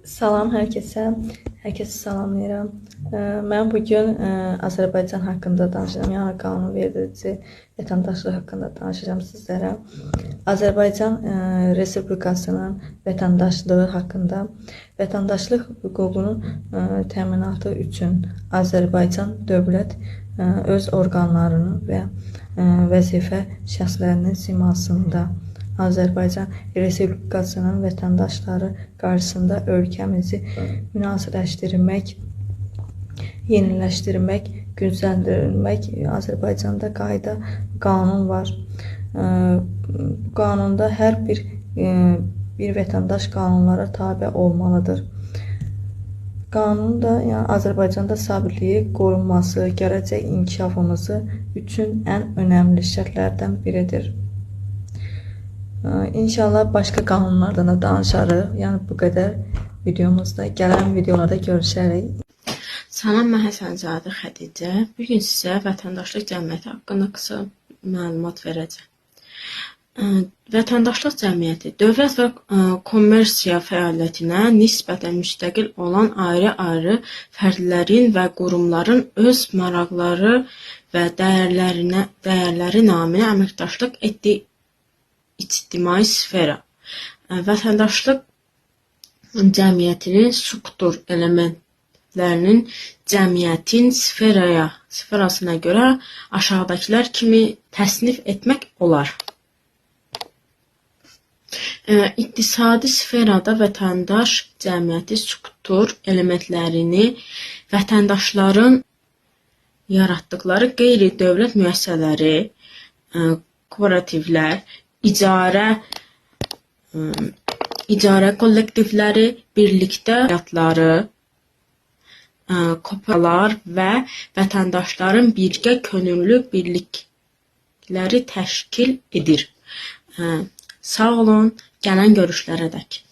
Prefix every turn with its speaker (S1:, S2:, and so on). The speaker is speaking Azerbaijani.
S1: Salam hər kəsə, hər kəsi salamlayıram. Mən bugün Azərbaycan haqqında danışacağım, yəni qanunverici vətəndaşlıq haqqında danışacağım sizlərə. Azərbaycan Respublikasının vətəndaşlığı haqqında vətəndaşlıq hüququnun təminatı üçün Azərbaycan dövlət öz orqanlarının və vəzifə şəxslərinin simasında Azərbaycan Respublikasının vətəndaşları qarşısında ölkəmizi münasirləşdirmək, yeniləşdirmək, gücləndirilmək. Azərbaycanda qayda, qanun var. Bu qanunda hər bir vətəndaş qanunlara tabe olmalıdır. Qanun da yəni Azərbaycanda sabitliyi qorunması, gələcək inkişafımızı üçün ən önəmli şərtlərdən biridir. İnşallah başqa qanunlardan da danışarıq. Yəni bu qədər videomuzda, gələn videolarda görüşərik.
S2: Salam, mən Həsənzadə Xədicə. Bu gün sizə vətəndaşlıq cəmiyyəti haqqında qısa məlumat verəcəm. Vətəndaşlıq cəmiyyəti dövlət və kommersiya fəaliyyətinə nisbətən müstəqil olan ayrı-ayrı fərdlərin və qurumların öz maraqları və dəyərləri naminə əməkdaşlıq etdiyi ictimai sfera. Vətəndaşlıq cəmiyyətinin struktur elementlərinin cəmiyyətin sferasına görə aşağıdakılar kimi təsnif etmək olar. İqtisadi sferada vətəndaş cəmiyyəti struktur elementlərini vətəndaşların yaratdıqları qeyri-dövlət müəssisələri, kooperativlər, icarə kollektivləri, birlikdə həyatları, kooperativlər və vətəndaşların birgə könüllü birlikləri təşkil edir. Sağ olun, gələn görüşlərədək.